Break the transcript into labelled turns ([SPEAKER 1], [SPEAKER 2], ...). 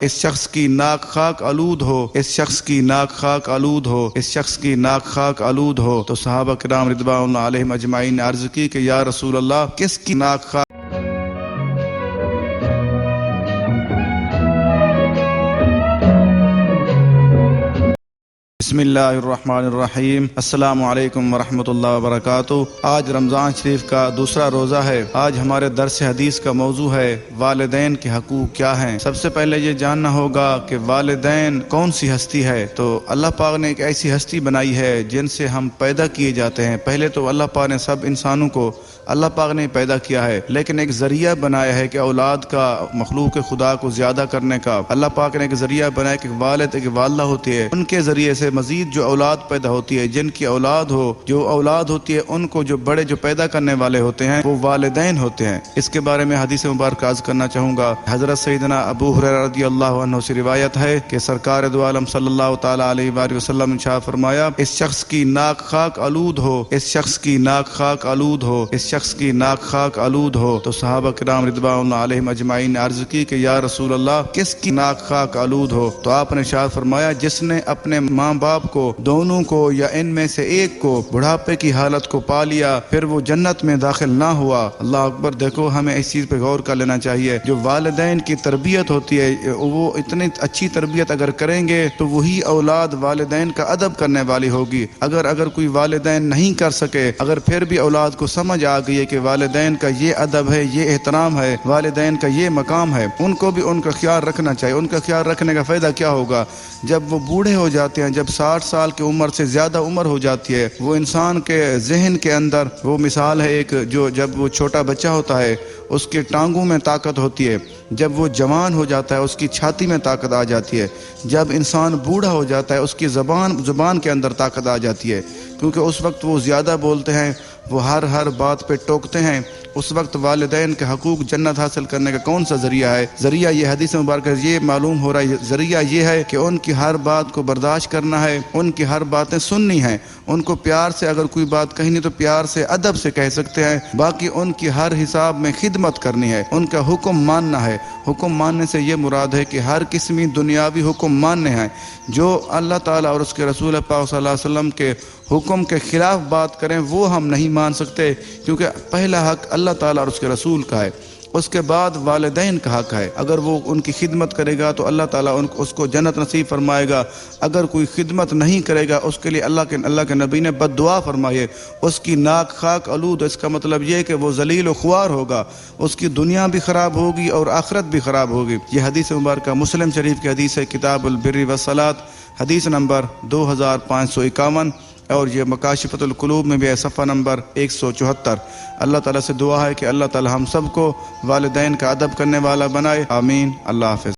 [SPEAKER 1] اس شخص کی ناک خاک آلود ہو، اس شخص کی ناک خاک آلود ہو، اس شخص کی ناک خاک آلود ہو۔ تو صحابہ کرام رضوان اللہ علیہم اجمعین نے عرض کی کہ یا رسول اللہ کس کی ناک خاک؟ بسم اللہ الرحمن الرحیم۔ السلام علیکم ورحمۃ اللہ وبرکاتہ۔ آج رمضان شریف کا دوسرا روزہ ہے۔ آج ہمارے درس حدیث کا موضوع ہے والدین کے حقوق کیا ہیں۔ سب سے پہلے یہ جاننا ہوگا کہ والدین کون سی ہستی ہے۔ تو اللہ پاک نے ایک ایسی ہستی بنائی ہے جن سے ہم پیدا کیے جاتے ہیں۔ پہلے تو اللہ پاک نے سب انسانوں کو اللہ پاک نے پیدا کیا ہے، لیکن ایک ذریعہ بنایا ہے کہ اولاد کا، مخلوق خدا کو زیادہ کرنے کا اللہ پاک نے ایک ذریعہ بنایا کہ والد ایک والدہ ہوتی ہے، ان کے ذریعے سے مزید جو اولاد پیدا ہوتی ہے، جن کی اولاد ہو، جو اولاد ہوتی ہے ان کو جو بڑے جو پیدا کرنے والے ہوتے ہیں وہ والدین ہوتے ہیں۔ اس کے بارے میں حدیث مبارک عرض کرنا چاہوں گا۔ حضرت سیدنا ابو ہریرہ رضی اللہ عنہ سے روایت ہے کہ سرکار دو عالم صلی اللہ تعالی علیہ وآلہ وسلم نے ارشاد فرمایا، اس شخص کی ناک خاک آلود ہو، اس شخص کی ناک خاک آلود ہو، اس شخص کی ناک خاک آلود ہو۔ تو صحابہ کرام رضوان اللہ علیہم اجمعین نے عرض کی کہ یا رسول اللہ کس کی ناک خاک آلود ہو؟ تو آپ نے ارشاد فرمایا، جس نے اپنے ماں باپ کو، دونوں کو یا ان میں سے ایک کو بڑھاپے کی حالت کو پا لیا، پھر وہ جنت میں داخل نہ ہوا۔ اللہ اکبر۔ دیکھو ہمیں اس چیز پہ غور کر لینا چاہیے، جو والدین کی تربیت ہوتی ہے وہ اتنی اچھی تربیت اگر کریں گے تو وہی اولاد والدین کا ادب کرنے والی ہوگی۔ اگر کوئی والدین نہیں کر سکے، اگر پھر بھی اولاد کو سمجھ آ گئی ہے کہ والدین کا یہ ادب ہے، یہ احترام ہے، والدین کا یہ مقام ہے، ان کو بھی ان کا خیال رکھنا چاہیے۔ ان کا خیال رکھنے کا فائدہ کیا ہوگا؟ جب وہ بوڑھے ہو جاتے ہیں، جب 60 سال کی عمر سے زیادہ عمر ہو جاتی ہے، وہ انسان کے ذہن کے اندر وہ مثال ہے ایک، جو جب وہ چھوٹا بچہ ہوتا ہے اس کے ٹانگوں میں طاقت ہوتی ہے، جب وہ جوان ہو جاتا ہے اس کی چھاتی میں طاقت آ جاتی ہے، جب انسان بوڑھا ہو جاتا ہے اس کی زبان کے اندر طاقت آ جاتی ہے، کیونکہ اس وقت وہ زیادہ بولتے ہیں، وہ ہر بات پہ ٹوکتے ہیں۔ اس وقت والدین کے حقوق جنت حاصل کرنے کا کون سا ذریعہ ہے؟ ذریعہ یہ حدیث مبارک یہ معلوم ہو رہا ہے، ذریعہ یہ ہے کہ ان کی ہر بات کو برداشت کرنا ہے، ان کی ہر باتیں سننی ہیں، ان کو پیار سے، اگر کوئی بات کہنی تو پیار سے ادب سے کہہ سکتے ہیں، باقی ان کی ہر حساب میں خدمت کرنی ہے، ان کا حکم ماننا ہے۔ حکم ماننے سے یہ مراد ہے کہ ہر قسمی دنیاوی حکم ماننے ہیں۔ جو اللہ تعالیٰ اور اس کے رسول پاک صلی اللہ علیہ وسلم کے حکم کے خلاف بات کریں وہ ہم نہیں مان سکتے، کیونکہ پہلا حق اللہ تعالیٰ اور اس کے رسول کا ہے، اس کے بعد والدین کا حق ہے۔ اگر وہ ان کی خدمت کرے گا تو اللہ تعالیٰ اس کو جنت نصیب فرمائے گا، اگر کوئی خدمت نہیں کرے گا اس کے لیے اللہ کے نبی نے بد دعا فرمائی ہے، اس کی ناک خاک آلود۔ اس کا مطلب یہ کہ وہ ذلیل و خوار ہوگا، اس کی دنیا بھی خراب ہوگی اور آخرت بھی خراب ہوگی۔ یہ حدیث مبارکہ مسلم شریف کی حدیث ہے، کتاب البر والصلاۃ، حدیث نمبر 2551، اور یہ مکاشفۃ القلوب میں بھی ہے، صفحہ نمبر 174۔ اللہ تعالیٰ سے دعا ہے کہ اللہ تعالیٰ ہم سب کو والدین کا ادب کرنے والا بنائے، آمین۔ اللہ حافظ۔